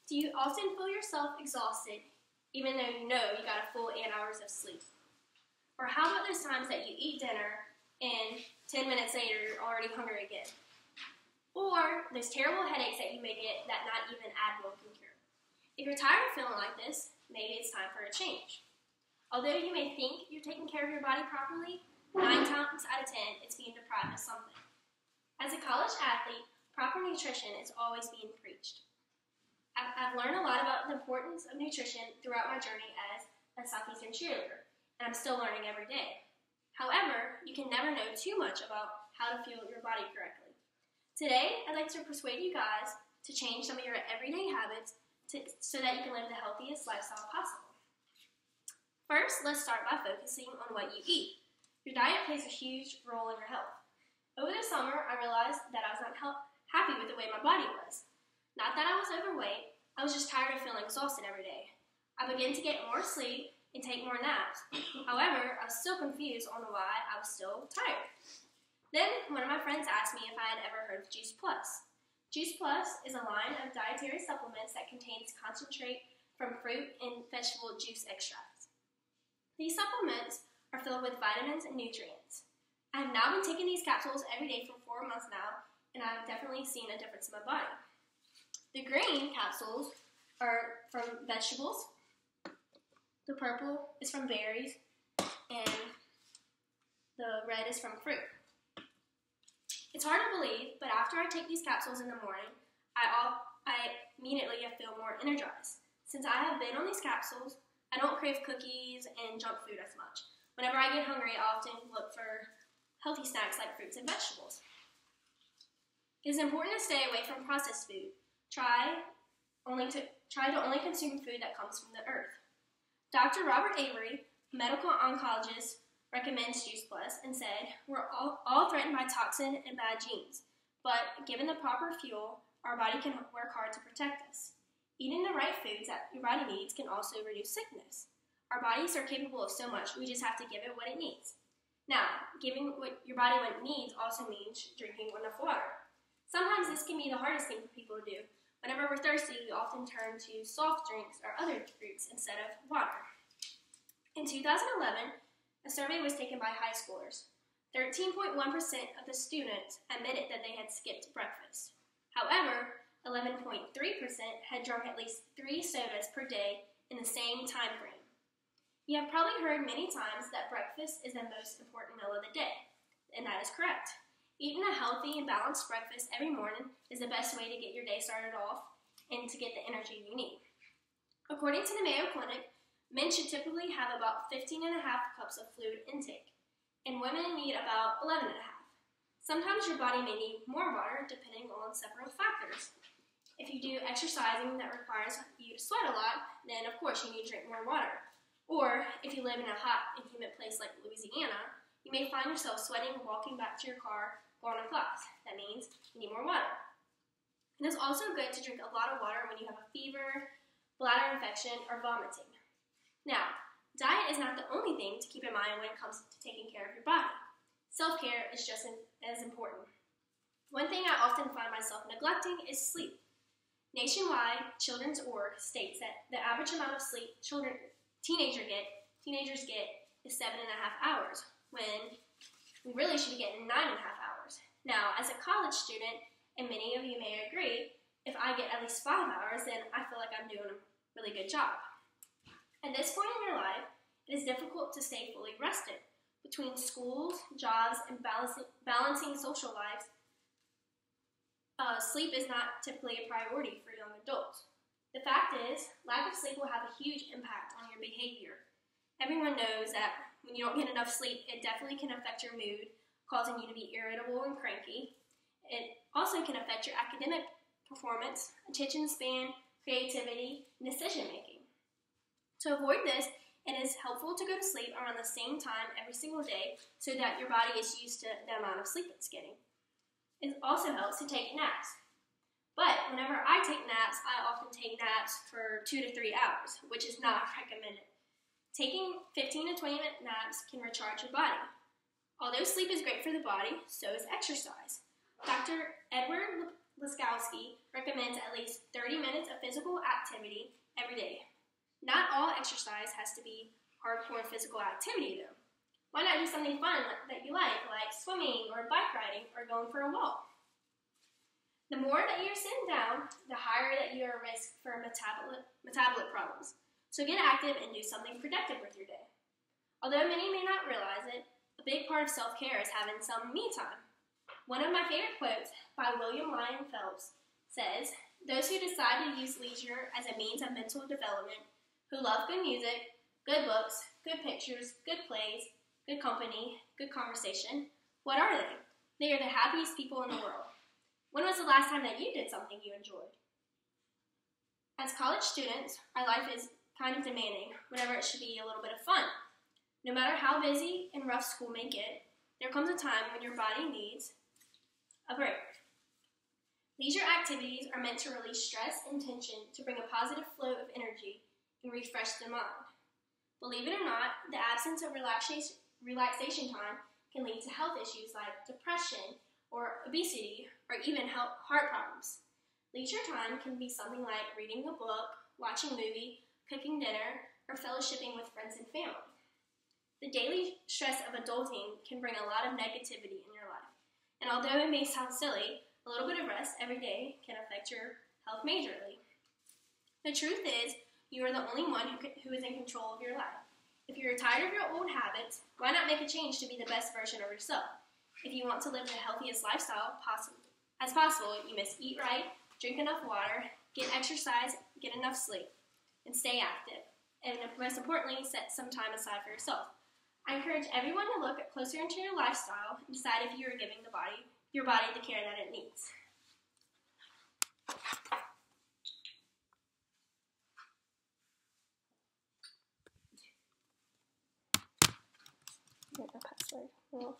Do you often feel yourself exhausted, even though you know you got a full 8 hours of sleep? Or how about those times that you eat dinner and 10 minutes later you're already hungry again? Or those terrible headaches that you may get that not even Advil can cure. If you're tired of feeling like this, maybe it's time for a change. Although you may think you're taking care of your body properly, 9 times out of 10 it's being deprived of something. As a college athlete, proper nutrition is always being preached. I've learned a lot about the importance of nutrition throughout my journey as a Southeastern cheerleader, and I'm still learning every day. However, you can never know too much about how to fuel your body correctly. Today, I'd like to persuade you guys to change some of your everyday habits so that you can live the healthiest lifestyle possible. First, let's start by focusing on what you eat. Your diet plays a huge role in your health. Over the summer, I realized that I was not happy with the way my body was. Not that I was overweight, I was just tired of feeling exhausted every day. I began to get more sleep and take more naps. However, I was still confused on why I was still tired. Then, one of my friends asked me if I had ever heard of Juice Plus. Juice Plus is a line of dietary supplements that contains concentrate from fruit and vegetable juice extracts. These supplements are filled with vitamins and nutrients. I have now been taking these capsules every day for 4 months now, and I've definitely seen a difference in my body. The green capsules are from vegetables, the purple is from berries, and the red is from fruit. It's hard to believe, but after I take these capsules in the morning, I immediately feel more energized. Since I have been on these capsules, I don't crave cookies and junk food as much. Whenever I get hungry, I often look for healthy snacks like fruits and vegetables. It is important to stay away from processed food. Try to only consume food that comes from the earth. Dr. Robert Avery, medical oncologist, recommends Juice Plus and said, "We're all threatened by toxin and bad genes, but given the proper fuel, our body can work hard to protect us. Eating the right foods that your body needs can also reduce sickness. Our bodies are capable of so much, we just have to give it what it needs." Now, giving what your body what it needs also means drinking enough water. Sometimes this can be the hardest thing for people to do. Whenever we're thirsty, we often turn to soft drinks or other fruits instead of water. In 2011, a survey was taken by high schoolers. 13.1% of the students admitted that they had skipped breakfast. However, 11.3% had drunk at least 3 sodas per day in the same time frame. You have probably heard many times that breakfast is the most important meal of the day, and that is correct. Eating a healthy and balanced breakfast every morning is the best way to get your day started off and to get the energy you need. According to the Mayo Clinic, men should typically have about 15.5 cups of fluid intake, and women need about 11.5. Sometimes your body may need more water depending on several factors. If you do exercising that requires you to sweat a lot, then of course you need to drink more water. Or if you live in a hot and humid place like Louisiana, you may find yourself sweating walking back to your car going to class. That means you need more water. It is also good to drink a lot of water when you have a fever, bladder infection, or vomiting. Now, diet is not the only thing to keep in mind when it comes to taking care of your body. Self-care is just as important. One thing I often find myself neglecting is sleep. Nationwide, Children's Org states that the average amount of sleep teenagers get is 7.5 hours, when we really should be getting 9.5 hours. Now, as a college student, and many of you may agree, if I get at least 5 hours, then I feel like I'm doing a really good job. At this point in your life, it is difficult to stay fully rested. Between schools, jobs, and balancing social lives, sleep is not typically a priority for young adults. The fact is, lack of sleep will have a huge impact on your behavior. Everyone knows that when you don't get enough sleep, it definitely can affect your mood, causing you to be irritable and cranky. It also can affect your academic performance, attention span, creativity, and decision-making. To avoid this, it is helpful to go to sleep around the same time every single day so that your body is used to the amount of sleep it's getting. It also helps to take naps. But whenever I take naps, I often take naps for 2 to 3 hours, which is not recommended. Taking 15 to 20-minute naps can recharge your body. Although sleep is great for the body, so is exercise. Dr. Edward Laskowski recommends at least 30 minutes of physical activity every day. Not all exercise has to be hardcore physical activity, though. Why not do something fun that you like swimming or bike riding or going for a walk? The more that you're sitting down, the higher that you are at risk for metabolic problems. So get active and do something productive with your day. Although many may not realize it, a big part of self-care is having some me time. One of my favorite quotes by William Lyon Phelps says, "Those who decide to use leisure as a means of mental development, who love good music, good books, good pictures, good plays, good company, good conversation, what are they? They are the happiest people in the world." When was the last time that you did something you enjoyed? As college students, our life is kind of demanding whenever it should be a little bit of fun. No matter how busy and rough school may get, there comes a time when your body needs a break. Leisure activities are meant to release stress and tension to bring a positive flow of energy and refresh the mind. Believe it or not, the absence of relaxation time can lead to health issues like depression or obesity or even heart problems. Leisure time can be something like reading a book, watching a movie, cooking dinner, or fellowshipping with friends and family. The daily stress of adulting can bring a lot of negativity in your life. And although it may sound silly, a little bit of rest every day can affect your health majorly. The truth is, you are the only one who is in control of your life. If you're tired of your old habits, why not make a change to be the best version of yourself? If you want to live the healthiest lifestyle as possible, you must eat right, drink enough water, get exercise, get enough sleep, and stay active. And most importantly, set some time aside for yourself. I encourage everyone to look closer into your lifestyle and decide if you are giving your body the care that it needs. Get the password.